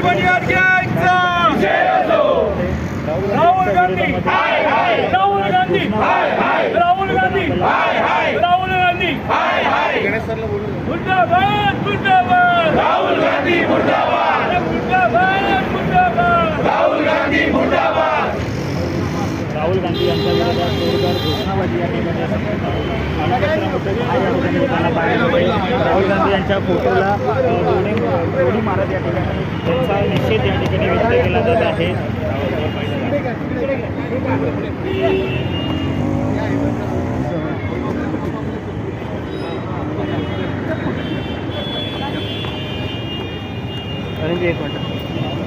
बनियान घ्यायचा राहुल गांधी राहुल गांधी राहुल गांधी राहुल गांधी मुर्दाबाद मुर्दाबाद राहुल गांधी मुर्दाबाद मुर्दाबाद मुर्दाबाद राहुल गांधी मुर्दाबाद राहुल गांधी यांच्या विरोधात जोरदार घोषणाबाजी या ठिकाणी राहुल गांधी यांच्या फोटोला गोळी मारत या ठिकाणी त्यांचा निषेध या ठिकाणी व्यक्त केला जात आहे. एक मिनिट.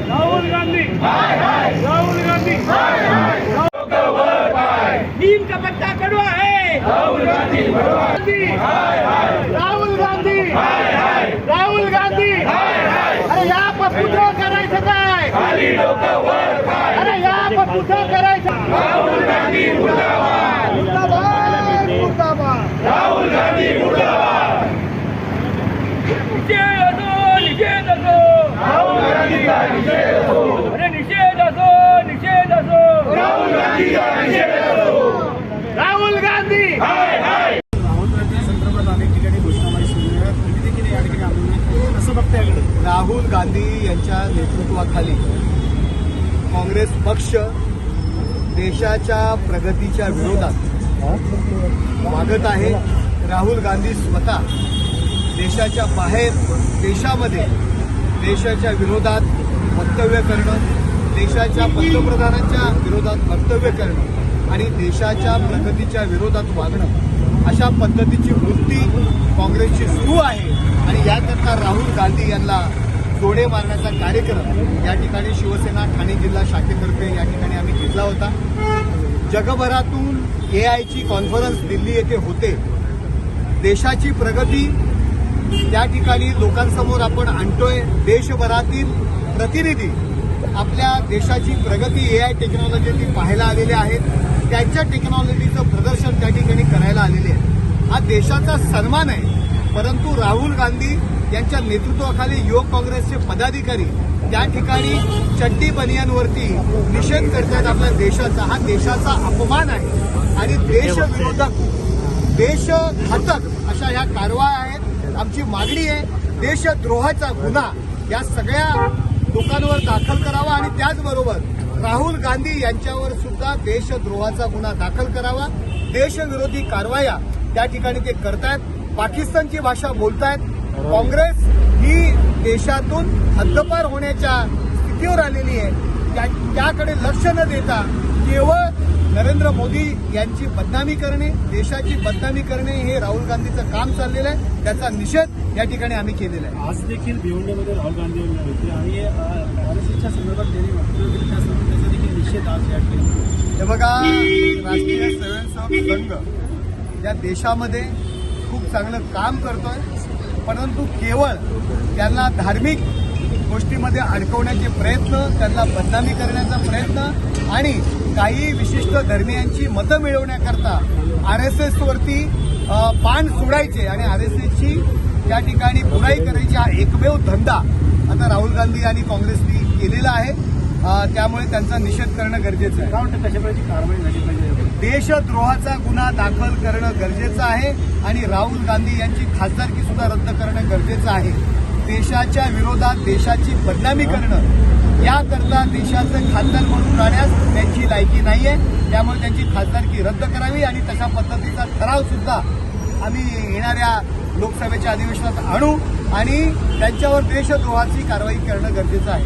राहुल गांधी राहुल गांधी नीम का पत्ता कड़वा है राहुल गांधी राहुल गांधी राहुल गांधी अरे यहाँ पर पुतळा करायचं काय अरे यहाँ पर पुतळा करायचं राहुल गांधी मुर्दाबाद मुर्दाबाद मुर्दाबाद राहुल गांधी मुर्दाबाद निषेध असो राहुल गांधी का निषेध असो अरे निषेध असो राहुल गांधी का निषेध असो राहुल गांधी राहुल गांधी संदर्भात अनेक ठिकाणी घोषणाबाजी सुरू आहे. तुम्ही देखील या ठिकाणी आंदोलन कसं बघता याकडे? राहुल गांधी यांच्या नेतृत्वाखाली काँग्रेस पक्ष देशाच्या प्रगतीच्या विरोधात वागत आहे. राहुल गांधी स्वतः देशाच्या बाहेर देशामध्ये देशाच्या विरोधात वक्तव्य करणं, देशाच्या पंतप्रधानांच्या विरोधात वक्तव्य करणं आणि देशाच्या प्रगतीच्या विरोधात वागणं अशा पद्धतीची वृत्ती काँग्रेसची सुरू आहे. आणि याकरता राहुल गांधी यांना जोडे मारण्याचा कार्यक्रम या ठिकाणी शिवसेना ठाणे जिल्हा शाखेतर्फे या ठिकाणी आम्ही घेतला होता. जगभरातून AIची कॉन्फरन्स दिल्ली येथे होते. देशाची प्रगती त्या ठिकाणी लोकांसमोर आपण आणतोय. देशभरातील प्रतिनिधी आपल्या देशाची प्रगती AI टेक्नॉलॉजी पाहायला आलेले आहेत. त्यांच्या टेक्नॉलॉजीचं प्रदर्शन त्या ठिकाणी करायला आलेले आहे. हा देशाचा सन्मान आहे. परंतु राहुल गांधी यांच्या नेतृत्वाखाली युवक काँग्रेसचे पदाधिकारी त्या ठिकाणी चड्डी बनियांवरती निषेध करतात आपल्या देशाचा. हा देशाचा अपमान आहे आणि देशविरोधक देशघातक अशा ह्या कारवाया आहेत. आमची मागणी आहे देशद्रोहाचा गुन्हा या सगळ्या लोकांवर दाखल करावा आणि त्याचबरोबर राहुल गांधी यांच्यावर सुद्धा देशद्रोहाचा गुन्हा दाखल करावा. देशविरोधी कारवाया त्या ठिकाणी ते करतायत. पाकिस्तानची भाषा बोलतायत. काँग्रेस ही देशातून हद्दपार होण्याच्या स्थितीवर आलेली आहे. त्याकडे लक्ष न देता केवळ नरेंद्र मोदी यांची बदनामी करणे, देशाची बदनामी करणे हे राहुल गांधीचं काम चाललेलं आहे. त्याचा निषेध या ठिकाणी आम्ही केलेला आहे. आज देखील भिवंडीमध्ये राहुल गांधी होते आणि RSSच्या संदर्भात त्यांनी वक्तव्य केलं त्याचा देखील निषेध आज या ठिकाणी. हे बघा, राष्ट्रीय स्वयंसेवक संघ या देशामध्ये खूप चांगलं काम करतोय. परंतु केवळ त्यांना धार्मिक गोष्टीमध्ये अडकवण्याचे प्रयत्न, त्यांना बदनामी करण्याचा प्रयत्न आणि काही विशिष्ट धर्मीयांची मतं मिळवण्याकरता RSSवरती बाण सोडायचे आणि RSSची त्या ठिकाणी बुराई करायची हा एकमेव धंदा आता राहुल गांधी आणि काँग्रेसने केलेला आहे. त्यामुळे त्यांचा निषेध करणं गरजेचं आहे. काय वाटतं कशा प्रकारची कारवाई झाली पाहिजे? देशद्रोहाचा गुन्हा दाखल करणं गरजेचं आहे आणि राहुल गांधी यांची खासदारकी सुद्धा रद्द करणं गरजेचं आहे. देशाच्या विरोधात देशाची बदनामी करणं याकरता देशाचं खासदार म्हणून राहण्यास त्यांची लायकी नाहीये. त्यामुळे त्यांची खासदारकी रद्द करावी आणि तशा पद्धतीचा ठराव सुद्धा आम्ही येणाऱ्या लोकसभेच्या अधिवेशनात आणू आणि त्यांच्यावर देशद्रोहाची कारवाई करणं गरजेचं आहे.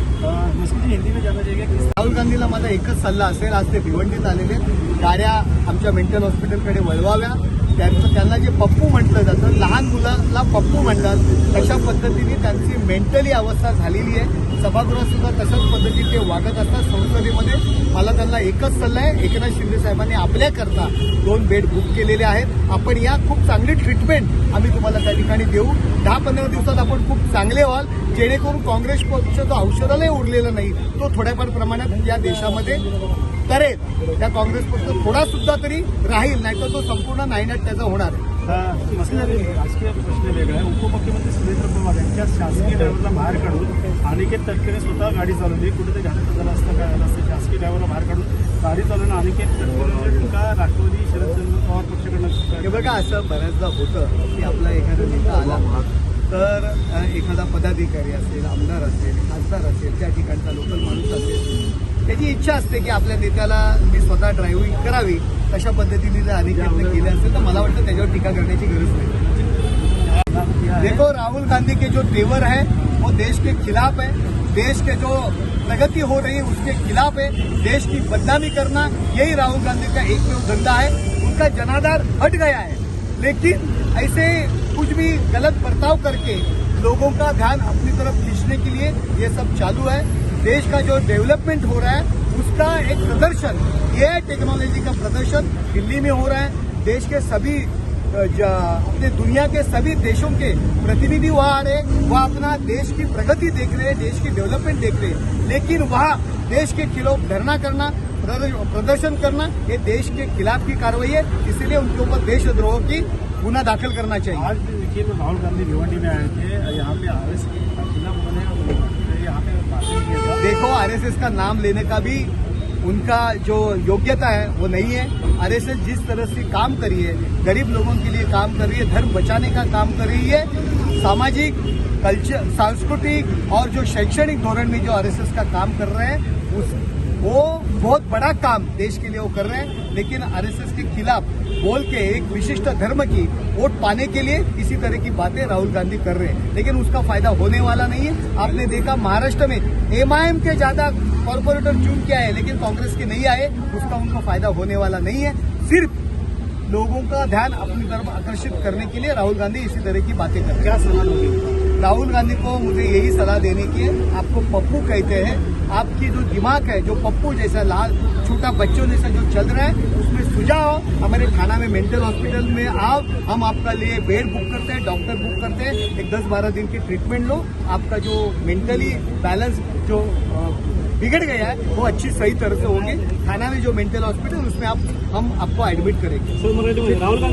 राहुल गांधीला माझा एकच सल्ला असेल, आज ते भिवंडीत आलेले गाड्या आमच्या मेंटल हॉस्पिटलकडे वळवाव्या. त्यांना जे पप्पू म्हटलं जातं, लहान मुलाला पप्पू म्हणतात, तशा पद्धतीने त्यांची मेंटली अवस्था झालेली आहे. सभागृहात सुद्धा तशाच पद्धतीने ते वागत असतात. संसदेमध्ये मला त्यांना एकच सल्ला आहे, एकनाथ शिंदे साहेबांनी आपल्याकरता 2 बेड बुक केलेले आहेत. आपण या खूप चांगली ट्रीटमेंट आम्ही तुम्हाला त्या ठिकाणी देऊ. 10-15 दिवसात आपण खूप चांगले व्हाल, जेणेकरून काँग्रेस पक्षाचं औषधालाही उरलेलं नाही तो थोड्याफार प्रमाणात या देशामध्ये करेल. त्या काँग्रेस पक्ष थोडा सुद्धा तरी राहील, नाहीतर तो संपूर्ण नायनाट त्याचा होणार आहे. राजकीय प्रश्न वेगळा आहे. उपमुख्यमंत्री सुरेंद्र पवार यांच्या शासकीय ड्रायव्हरला बाहेर काढून आणि अनिकेत तटकरे स्वतः गाडी चालवली, कुठेतरी घाटात झालं असतं काय झालं असतं, शासकीय ड्रायव्हरला बाहेर काढून गाडी चालवणं अनिकेत तटकरेंची टीका राष्ट्रवादी शरदचंद्र पवार पक्षाकडनं. हे बघा, असं बऱ्याचदा होतं की आपला एखादा नेता आला तर एखादा पदाधिकारी असेल, आमदार असेल, खासदार असेल, त्या ठिकाणचा लोकल माणूस असेल, त्याची इच्छा असते की आपल्या नेत्याला मी स्वतः ड्रायव्हिंग करावी. तशा पद्धतीने जर अनिकेतने केले असेल तर मला वाटतं त्याच्यावर टीका करण्याची गरज नाही. देखो, राहुल गांधी के जो तेवर है वो देश के खिलाफ है, देश के जो प्रगति हो रही है उसके खिलाफ है. देश की बदनामी करना यही राहुल गांधी का एकमेव धंधा है. उनका जनाधार हट गया है, लेकिन ऐसे कुछ भी गलत बर्ताव करके लोगों का ध्यान अपनी तरफ खींचने के लिए ये सब चालू है. देश का जो डेवलपमेंट हो रहा है उसका एक प्रदर्शन, एआई टेक्नोलॉजी का प्रदर्शन दिल्ली में हो रहा है. देश के सभी अपने दुनिया के सभी देशों के प्रतिनिधि वहाँ आ रहे हैं, वह अपना देश की प्रगति देख रहे हैं, देश की डेवलपमेंट देख रहे हैं. लेकिन वहाँ देश के खिलाफ धरना करना, प्रदर्शन करना, ये देश के खिलाफ की कार्रवाई है. इसीलिए उनके ऊपर देशद्रोह की गुना दाखिल करना चाहिए. आज देखिए तो राहुल गांधी भिवंडी में आए थे, यहाँ पे आरएसएस के खिलाफ उन्होंने यहाँ पे भाषण किया था. देखो, आरएसएस का नाम लेने का भी उनका जो योग्यता है वो नहीं है. आरएसएस जिस तरह से काम करी है, गरीब लोगों के लिए काम कर रही है, धर्म बचाने का काम कर रही है, सामाजिक, कल्चर, सांस्कृतिक और जो शैक्षणिक धोरण में जो आरएसएस का काम कर रहे हैं वो बहुत बड़ा काम देश के लिए वो कर रहे हैं. लेकिन आरएसएस के खिलाफ बोल के एक विशिष्ट धर्म की वोट पाने के लिए इसी तरह की बातें राहुल गांधी कर रहे हैं, लेकिन उसका फायदा होने वाला नहीं है. आपने देखा महाराष्ट्र में एमआईएम के ज्यादा कॉर्पोरेटर चुन के आए, लेकिन कांग्रेस के नहीं आए. उसका उनको फायदा होने वाला नहीं है. सिर्फ लोगों का ध्यान अपनी तरफ आकर्षित करने के लिए राहुल गांधी इसी तरह की बातें कर रहे हैं. क्या सलाह होगी राहुल गांधी को मुझे यही सलाह देने की है. आपको पप्पू कहते हैं, आपकी जो दिमाग है, जो पप्पू जैसा लाल छोटा बच्चों जैसा जो चल रहा है, उसमें सुझाव हमारे थाना में मेंटल हॉस्पिटल में आओ. हम आपका लिए बेड बुक करते हैं, डॉक्टर बुक करते हैं, एक 10-12 दिन की ट्रीटमेंट लो. आपका जो मेंटली बैलेंस जो बिगड़ गया है वो अच्छी सही तरह से होगी. थाना में जो मेंटल हॉस्पिटल उसमें हम आपको एडमिट करेंगे. राहुल गांधी